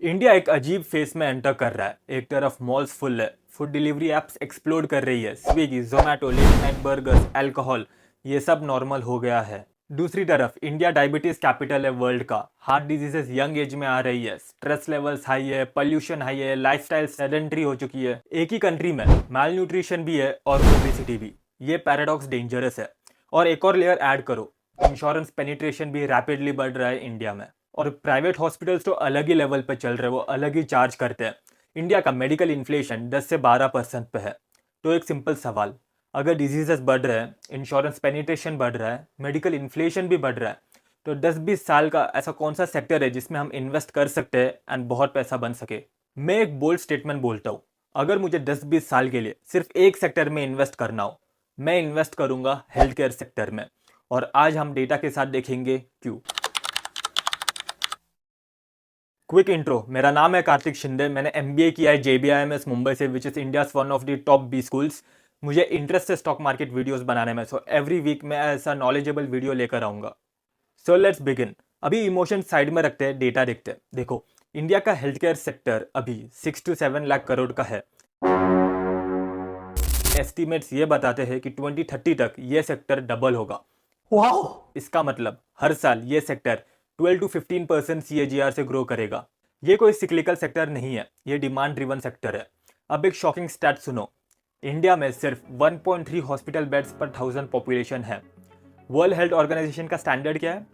India एक अजीब face में एंटर कर रहा है। एक तरफ मॉल्स फुल है, फूड डिलीवरी एप्स एक्सप्लोड कर रही है, Swiggy, Zomato, late night burgers, alcohol, ये सब नॉर्मल हो गया है। दूसरी तरफ इंडिया डायबिटीज कैपिटल है वर्ल्ड का। हार्ट डिजीजेस यंग एज में आ रही है, स्ट्रेस लेवल्स हाई है, पोल्यूशन हाई है, लाइफस्टाइल सेडेंटरी हो चुकी है। एक ही कंट्री में माल न्यूट्रिशन भी है और ओबेसिटी भी। ये पैराडॉक्स डेंजरस है। और एक और लेयर ऐड करो, इंश्योरेंस पेनिट्रेशन भी रैपिडली बढ़ रहा है इंडिया में। और प्राइवेट हॉस्पिटल्स तो अलग ही लेवल पे चल रहे हैं, वो अलग ही चार्ज करते हैं। इंडिया का मेडिकल इन्फ्लेशन 10 से 12% पे है। तो एक सिंपल सवाल, अगर डिजीजेस बढ़ रहे हैं, इंश्योरेंस पेनिट्रेशन बढ़ रहा है, मेडिकल इन्फ्लेशन भी बढ़ रहा है, तो 10-20 साल का ऐसा कौन सा सेक्टर है जिसमें हम इन्वेस्ट कर सकते हैं एंड बहुत पैसा बन सके। मैं एक बोल्ड स्टेटमेंट बोलता हूँ, अगर मुझे 10-20 साल के लिए सिर्फ एक सेक्टर में इन्वेस्ट करना हो, मैं इन्वेस्ट करूंगा हेल्थ केयर सेक्टर में। और आज हम डेटा के साथ देखेंगे क्यों। क्विक इंट्रो, मेरा नाम है कार्तिक शिंदे। मैंने एमबीए किया है JBIMS मुंबई से, which is India one of the top B schools. मुझे इंटरेस्ट है स्टॉक मार्केट वीडियोस बनाने में, सो एवरी वीक मैं ऐसा नॉलेजेबल वीडियो लेकर आऊंगा। So let's begin. अभी इमोशन साइड में रखते हैं, डेटा देखते हैं। देखो, इंडिया का हेल्थ केयर सेक्टर अभी 6 to 7 लाख करोड़ का है। एस्टिमेट्स ये बताते हैं कि 2030 तक ये सेक्टर डबल होगा। वाओ! इसका मतलब हर साल ये सेक्टर 12 to 15% CAGR से ग्रो करेगा। ये कोई सिक्लिकल सेक्टर नहीं है, ये डिमांड ड्रिवन सेक्टर है। अब एक शॉकिंग स्टैट सुनो, इंडिया में सिर्फ 1.3 हॉस्पिटल बेड्स पर 1000 पॉपुलेशन है। वर्ल्ड हेल्थ ऑर्गेनाइजेशन का स्टैंडर्ड क्या है?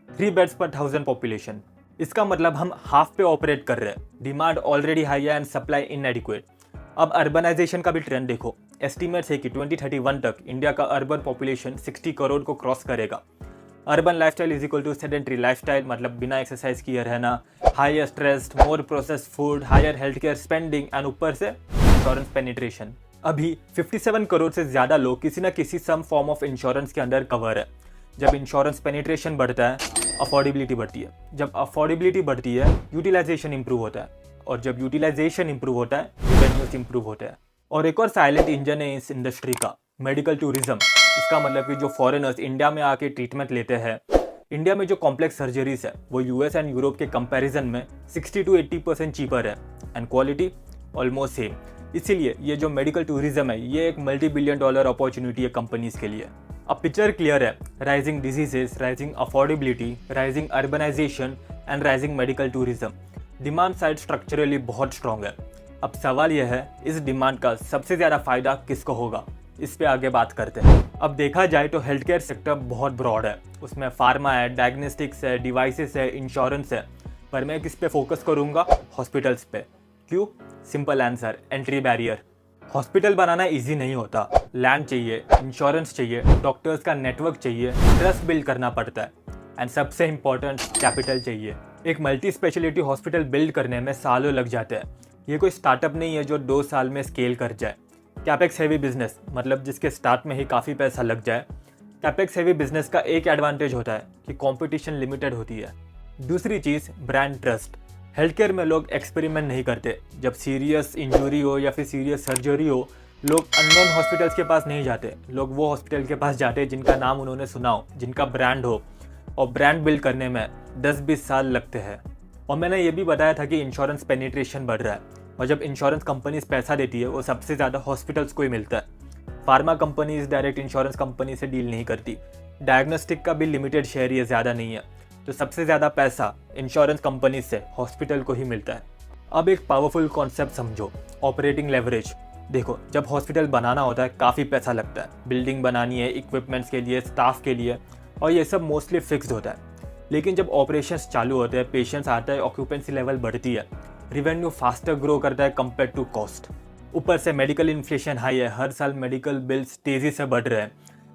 3 बेड्स पर 1000 पॉपुलेशन। इसका मतलब हम हाफ पे ऑपरेट कर रहे हैं। डिमांड ऑलरेडी हाई है एंड सप्लाई इनएडिक्वेट। अब अर्बनाइजेशन का भी ट्रेंड देखो। एस्टिमेट्स है कि 2031 तक इंडिया का अर्बन पॉपुलेशन 60 करोड़ को क्रॉस करेगा। Urban lifestyle is equal to sedentary lifestyle, मतलब बिना एक्सरसाइज किए रहना, higher stress, more processed food, higher health care spending and ऊपर से इंश्योरेंस पेनिट्रेशन। अभी 57 करोड़ से ज्यादा लोग किसी न किसी सम फॉर्म ऑफ इंश्योरेंस के अंदर कवर है। जब इंश्योरेंस पेनिट्रेशन बढ़ता है, अफोर्डेबिलिटी बढ़ती है। जब अफोर्डेबिलिटी बढ़ती है, यूटिलाइजेशन इंप्रूव होता है। और जब यूटिलाइजेशन इंप्रूव होता है, रेवेन्यूज इंप्रूव होता है। और एक और साइलेंट इंजन है इस इंडस्ट्री का, मेडिकल टूरिज्म। इसका मतलब कि जो फॉरेनर्स इंडिया में आके ट्रीटमेंट लेते हैं, इंडिया में जो कॉम्प्लेक्स सर्जरीज है वो यूएस एंड यूरोप के कंपैरिजन में 60 to 80% चीपर है एंड क्वालिटी ऑलमोस्ट सेम। इसीलिए ये जो मेडिकल टूरिज्म है, ये एक $multi-billion अपॉर्चुनिटी है कंपनीज के लिए। अब पिक्चर क्लियर है, rising diseases, rising affordability, rising urbanisation and rising medical tourism. Demand side structurally बहुत स्ट्रॉन्ग है। अब सवाल यह है, इस डिमांड का सबसे ज़्यादा फायदा किसको होगा? इस पे आगे बात करते हैं। अब देखा जाए तो हेल्थ केयर सेक्टर बहुत ब्रॉड है। उसमें फार्मा है, डायग्नोस्टिक्स है, डिवाइसेस है, इंश्योरेंस है। पर मैं किस पे फोकस करूंगा? हॉस्पिटल्स पे। क्यों? Simple answer, entry barrier. Hospital बनाना इजी नहीं होता। लैंड चाहिए, इंश्योरेंस चाहिए, डॉक्टर्स का नेटवर्क चाहिए, ट्रस्ट बिल्ड करना पड़ता है एंड सबसे इंपॉर्टेंट कैपिटल चाहिए। एक मल्टी स्पेशलिटी हॉस्पिटल बिल्ड करने में सालों लग जाते हैं। ये कोई स्टार्टअप नहीं है जो 2 साल में स्केल कर जाए। कैपेक्स हेवी बिजनेस, मतलब जिसके स्टार्ट में ही काफ़ी पैसा लग जाए। कैपेक्स हेवी बिजनेस का एक एडवांटेज होता है कि कंपटीशन लिमिटेड होती है। दूसरी चीज़, ब्रांड ट्रस्ट। हेल्थ केयर में लोग एक्सपेरिमेंट नहीं करते। जब सीरियस इंजरी हो या फिर सीरियस सर्जरी हो, लोग अननोन हॉस्पिटल्स के पास नहीं जाते। लोग वो हॉस्पिटल के पास जाते हैं जिनका नाम उन्होंने सुना हो, जिनका ब्रांड हो। और ब्रांड बिल्ड करने में 10-20 साल लगते हैं। और मैंने ये भी बताया था कि इंश्योरेंस पेनिट्रेशन बढ़ रहा है। और जब इंश्योरेंस कंपनीज पैसा देती है, वो सबसे ज़्यादा हॉस्पिटल्स को ही मिलता है। Pharma companies direct insurance company से डील नहीं करती। डायग्नोस्टिक का भी लिमिटेड शेयर ये ज़्यादा नहीं है। तो सबसे ज़्यादा पैसा इंश्योरेंस कंपनी से हॉस्पिटल को ही मिलता है। अब एक पावरफुल कॉन्सेप्ट समझो, ऑपरेटिंग लेवरेज। देखो, जब हॉस्पिटल बनाना होता है काफ़ी पैसा लगता है। बिल्डिंग बनानी है, इक्विपमेंट्स के लिए, स्टाफ के लिए, और ये सब मोस्टली फिक्स्ड होता है। लेकिन जब ऑपरेशंस चालू होते हैं, पेशेंट्स आता है, ऑक्यूपेंसी लेवल बढ़ती है, रिवेन्यू फास्टर ग्रो करता है कंपेयर टू कॉस्ट। ऊपर से मेडिकल इन्फ्लेशन हाई है, हर साल मेडिकल बिल्स तेज़ी से बढ़ रहे हैं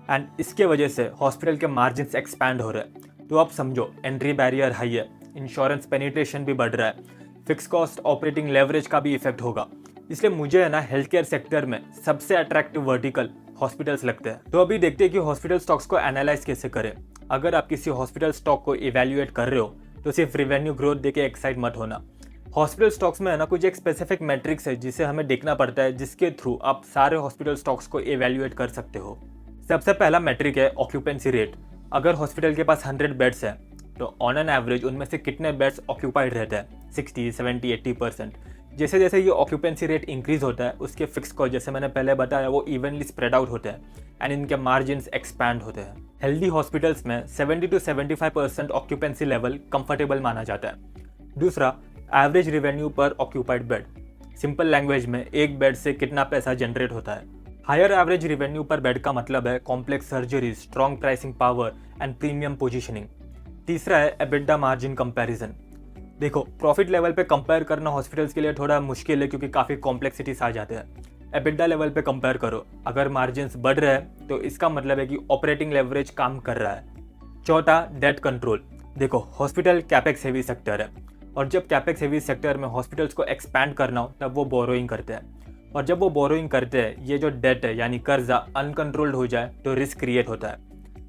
एंड इसके वजह से हॉस्पिटल के मार्जिन्स एक्सपैंड हो रहे हैं। तो अब समझो, एंट्री बैरियर हाई है, इंश्योरेंस पेनिट्रेशन भी बढ़ रहा है, फिक्स कॉस्ट ऑपरेटिंग लेवरेज का भी इफेक्ट होगा। इसलिए मुझे है ना, हेल्थ केयर सेक्टर में सबसे अट्रैक्टिव वर्टिकल हॉस्पिटल्स लगते हैं। तो अभी देखते हैं कि हॉस्पिटल स्टॉक्स को एनालाइज कैसे करें। अगर आप किसी हॉस्पिटल स्टॉक को इवेल्युएट कर रहे हो तो सिर्फ रिवेन्यू ग्रोथ देके एक्साइट मत होना। हॉस्पिटल स्टॉक्स में है ना, कुछ एक स्पेसिफिक मैट्रिक्स है जिसे हमें देखना पड़ता है, जिसके थ्रू आप सारे हॉस्पिटल स्टॉक्स को इवेल्युएट कर सकते हो। सबसे पहला मैट्रिक है ऑक्यूपेंसी रेट। अगर हॉस्पिटल के पास 100 बेड्स है तो ऑन एन एवरेज उनमें से कितने बेड्स ऑक्यूपाइड रहते हैं, 60, 70, 80%। जैसे जैसे ये ऑक्यूपेंसी रेट इंक्रीज होता है, उसके फिक्स कॉस्ट जैसे मैंने पहले बताया वो इवनली स्प्रेड आउट होते हैं एंड इनके मार्जिन एक्सपैंड होते हैं। हेल्दी हॉस्पिटल्स में 70 to 75% ऑक्यूपेंसी लेवल कंफर्टेबल माना जाता है। दूसरा, एवरेज रेवेन्यू पर ऑक्यूपाइड बेड। सिंपल लैंग्वेज में एक बेड से कितना पैसा जनरेट होता है। हायर एवरेज रेवेन्यू पर बेड का मतलब है complex surgery, strong pricing power and premium positioning. तीसरा है एबिडा मार्जिन कंपैरिजन। देखो, प्रॉफिट लेवल पे कंपेयर करना हॉस्पिटल्स के लिए थोड़ा मुश्किल है क्योंकि काफ़ी कॉम्प्लेक्सिटीज आ जाते हैं। एबिडा लेवल पे कंपेयर करो, अगर मार्जिन्स बढ़ रहे हैं तो इसका मतलब है कि ऑपरेटिंग लेवरेज काम कर रहा है। चौथा, डेट कंट्रोल। देखो, हॉस्पिटल कैपेक्स हेवी सेक्टर है और जब कैपेक्स हेवी सेक्टर में हॉस्पिटल्स को एक्सपैंड करना हो तब वो बोरोइंग करते हैं, और जब वो बोरोइंग करते हैं ये जो डेट है यानी कर्जा अनकंट्रोल्ड हो जाए तो रिस्क क्रिएट होता है।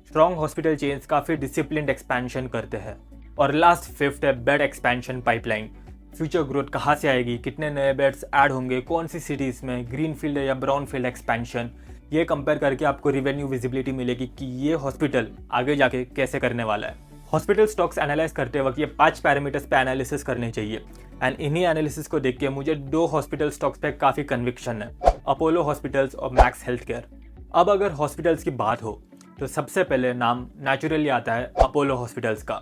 स्ट्रॉन्ग हॉस्पिटल चेन्स काफ़ी डिसिप्लिन्ड एक्सपेंशन करते हैं। और लास्ट, फिफ्थ है bed expansion pipeline. Future growth कहाँ से आएगी, कितने नए बेड्स ऐड होंगे, कौन सी सिटीज़ में, ग्रीन फील्ड या ब्राउन फील्ड एक्सपेंशन, ये कंपेयर करके आपको रिवेन्यू विजिबिलिटी मिलेगी कि ये हॉस्पिटल आगे जाके कैसे करने वाला है। हॉस्पिटल स्टॉक्स एनालाइज करते वक्त ये 5 पैरामीटर्स पे एनालिसिस करने चाहिए एंड इन्हीं एनालिसिस को देख के मुझे 2 हॉस्पिटल स्टॉक्स पे काफ़ी कन्विक्शन है, अपोलो हॉस्पिटल्स और मैक्स हेल्थ केयर। अब अगर हॉस्पिटल्स की बात हो तो सबसे पहले नाम नेचुरली आता है अपोलो हॉस्पिटल्स का।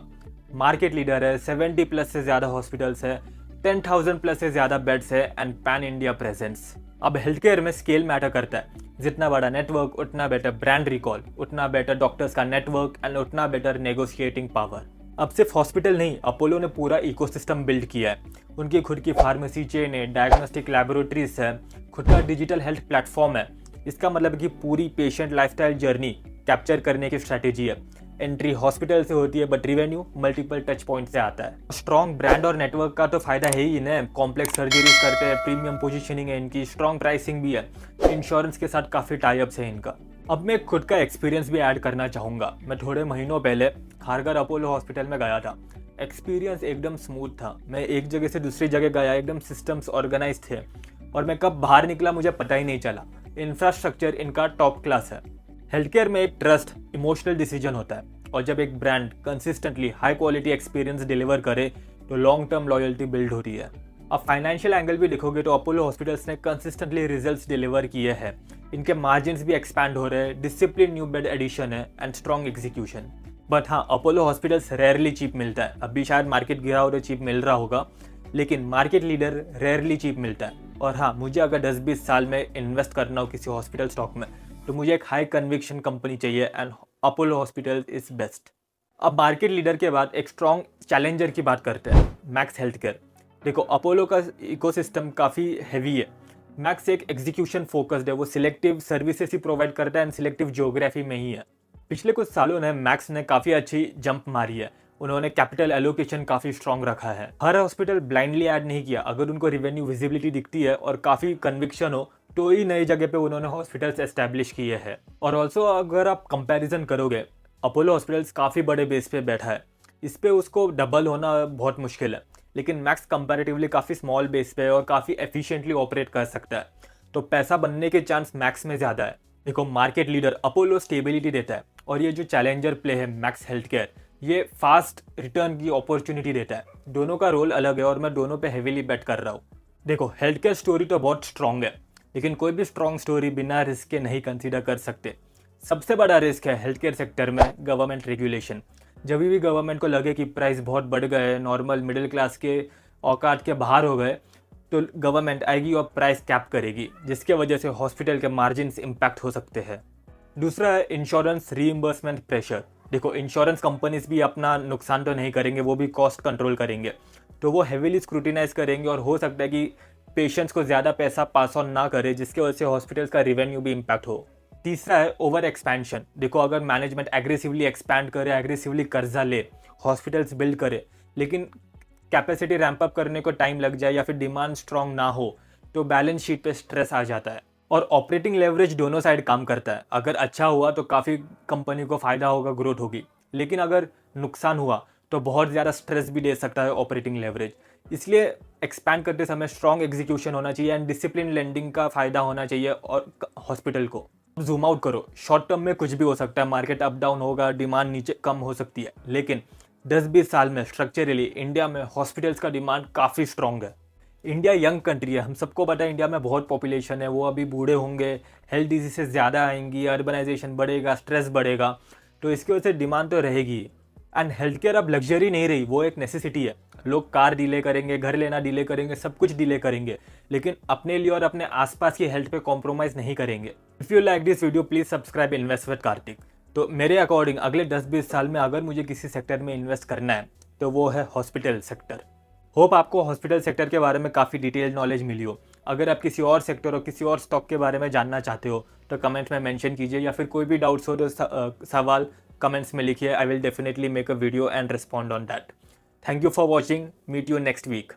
मार्केट लीडर है, 70 प्लस से ज़्यादा हॉस्पिटल्स है, 10,000 प्लस से ज़्यादा बेड्स है एंड पैन इंडिया प्रेजेंस। अब हेल्थ केयर में स्केल मैटर करता है, जितना बड़ा नेटवर्क उतना बेटर ब्रांड रिकॉल, उतना बेटर डॉक्टर्स का नेटवर्क एंड उतना बेटर नेगोशिएटिंग पावर। अब सिर्फ हॉस्पिटल नहीं, अपोलो ने पूरा इकोसिस्टम बिल्ड किया है। उनकी खुद की फार्मेसी चेन है, डायग्नोस्टिक लैबोरेटरीज है, खुद का डिजिटल हेल्थ प्लेटफॉर्म है। इसका मतलब कि पूरी पेशेंट लाइफस्टाइल जर्नी कैप्चर करने की स्ट्रैटेजी है। एंट्री हॉस्पिटल से होती है but revenue multiple touch point से आता है। स्ट्रॉन्ग ब्रांड और नेटवर्क का तो फायदा है ही ना, कॉम्प्लेक्स सर्जरीज करते हैं, प्रीमियम पोजीशनिंग है इनकी, स्ट्रॉन्ग प्राइसिंग भी है, इंश्योरेंस के साथ काफ़ी टाइप्स है इनका। अब मैं खुद का एक्सपीरियंस भी ऐड करना चाहूँगा। मैं थोड़े महीनों पहले खारघर अपोलो हॉस्पिटल में गया था। एक्सपीरियंस एकदम स्मूथ था। मैं एक जगह से दूसरी जगह गया, एकदम सिस्टम्स ऑर्गेनाइज थे और मैं कब बाहर निकला मुझे पता ही नहीं चला। इंफ्रास्ट्रक्चर इनका टॉप क्लास है। हेल्थ केयर में एक ट्रस्ट इमोशनल डिसीजन होता है और जब एक brand consistently high quality experience deliver करे तो लॉन्ग टर्म लॉयल्टी बिल्ड होती है। अब फाइनेंशियल एंगल भी देखोगे तो अपोलो हॉस्पिटल्स ने कंसिस्टेंटली रिजल्ट्स डिलीवर किए हैं। इनके मार्जिन्स भी एक्सपैंड हो रहे हैं, डिसिप्लिन न्यू बेड एडिशन है एंड स्ट्रॉन्ग एग्जीक्यूशन। बट हाँ, अपोलो हॉस्पिटल्स रेयरली चीप मिलता है। अभी शायद मार्केट गिरा हो तो चीप मिल रहा होगा, लेकिन मार्केट लीडर रेयरली चीप मिलता है। और हाँ, मुझे अगर 10-20 साल में इन्वेस्ट करना हो किसी हॉस्पिटल स्टॉक में तो मुझे एक हाई कन्विक्शन कंपनी चाहिए and Apollo hospital is best. अब मार्केट लीडर के बाद एक स्ट्रॉन्ग चैलेंजर की बात करते हैं, मैक्स हेल्थ केयर। देखो, अपोलो का इकोसिस्टम काफ़ी हैवी है। मैक्स एक एग्जीक्यूशन फोकस्ड है, वो सिलेक्टिव सर्विसेज ही प्रोवाइड करता है एंड सिलेक्टिव ज्योग्राफी में ही है। पिछले कुछ सालों में मैक्स ने काफ़ी अच्छी जंप मारी है। उन्होंने कैपिटल एलोकेशन काफ़ी स्ट्रॉन्ग रखा है। हर हॉस्पिटल ब्लाइंडली ऐड नहीं किया। अगर उनको रिवेन्यू विजिबिलिटी दिखती है और काफ़ी कन्विक्शन हो तो ही नई जगह पे उन्होंने हॉस्पिटल्स एस्टैब्लिश किए हैं। और ऑल्सो अगर आप कंपैरिजन करोगे, अपोलो हॉस्पिटल्स काफ़ी बड़े बेस पे बैठा है, इस पे उसको डबल होना बहुत मुश्किल है। लेकिन मैक्स कंपैरेटिवली काफ़ी स्मॉल बेस पे और काफ़ी एफिशिएंटली ऑपरेट कर सकता है, तो पैसा बनने के चांस मैक्स में ज़्यादा है। देखो, मार्केट लीडर अपोलो स्टेबिलिटी देता है और ये जो चैलेंजर प्ले है मैक्स हेल्थ केयर, ये फास्ट रिटर्न की अपॉर्चुनिटी देता है। दोनों का रोल अलग है और मैं दोनों पे हेवीली बेट कर रहा हूँ। देखो, हेल्थ केयर स्टोरी तो बहुत स्ट्रॉन्ग है, लेकिन कोई भी स्ट्रॉन्ग स्टोरी बिना रिस्क के नहीं कंसीडर कर सकते। सबसे बड़ा रिस्क है हेल्थ केयर सेक्टर में गवर्नमेंट रेगुलेशन। जब भी गवर्नमेंट को लगे कि प्राइस बहुत बढ़ गए, नॉर्मल मिडिल क्लास के औकात के बाहर हो गए, तो गवर्नमेंट आएगी और प्राइस कैप करेगी, जिसके वजह से हॉस्पिटल के मार्जिन्स इम्पैक्ट हो सकते हैं। दूसरा है इंश्योरेंस रीइंबर्समेंट प्रेशर। देखो, इंश्योरेंस कंपनीज भी अपना नुकसान तो नहीं करेंगे, वो भी कॉस्ट कंट्रोल करेंगे, तो वो हेवीली स्क्रूटिनाइज करेंगे और हो सकता है कि पेशेंट्स को ज़्यादा पैसा पास ऑन ना करे, जिसकी वजह से हॉस्पिटल्स का रिवेन्यू भी इम्पैक्ट हो। तीसरा है ओवर एक्सपेंशन। देखो, अगर मैनेजमेंट एग्रेसिवली एक्सपैंड करे, एग्रेसिवली कर्जा ले, हॉस्पिटल्स बिल्ड करे, लेकिन कैपेसिटी रैंप अप करने को टाइम लग जाए या फिर डिमांड स्ट्रॉन्ग ना हो, तो बैलेंस शीट पे स्ट्रेस आ जाता है। और ऑपरेटिंग लेवरेज दोनों साइड काम करता है। अगर अच्छा हुआ तो काफ़ी कंपनी को फ़ायदा होगा, ग्रोथ होगी, लेकिन अगर नुकसान हुआ तो बहुत ज़्यादा स्ट्रेस भी दे सकता है ऑपरेटिंग लेवरेज। इसलिए एक्सपैंड करते समय स्ट्रॉन्ग एग्जीक्यूशन होना चाहिए एंड डिसिप्लिन लेंडिंग का फ़ायदा होना चाहिए और हॉस्पिटल को। जूम आउट करो, शॉर्ट टर्म में कुछ भी हो सकता है, मार्केट अप डाउन होगा, डिमांड नीचे कम हो सकती है, लेकिन 10-20 साल में स्ट्रक्चरली इंडिया में हॉस्पिटल्स का डिमांड काफ़ी स्ट्रॉन्ग है। इंडिया यंग कंट्री है, हम सबको पता है इंडिया में बहुत पॉपुलेशन है, वो अभी बूढ़े होंगे, हेल्थ डिजीजेस ज़्यादा आएंगी, अर्बनाइजेशन बढ़ेगा, स्ट्रेस बढ़ेगा, तो इसकी वजह से डिमांड तो रहेगी। एंड हेल्थ केयर अब लग्जरी नहीं रही, वो एक नेसेसिटी है। लोग कार डिले करेंगे, घर लेना डिले करेंगे, सब कुछ डिले करेंगे, लेकिन अपने लिए और अपने आसपास की हेल्थ पे कॉम्प्रोमाइज़ नहीं करेंगे। If you like this video please subscribe invest with Kartik. तो मेरे अकॉर्डिंग अगले 10-20 साल में अगर मुझे किसी सेक्टर में इन्वेस्ट करना है तो वो है हॉस्पिटल सेक्टर। होप आपको हॉस्पिटल सेक्टर के बारे में काफ़ी डिटेल नॉलेज मिली हो। अगर आप किसी और सेक्टर और किसी और स्टॉक के बारे में जानना चाहते हो तो कमेंट्स में मेंशन कीजिए, या फिर कोई भी डाउट्स हो तो सवाल कमेंट्स में लिखिए। I will definitely make a video and respond on that. Thank you for watching, meet you next week.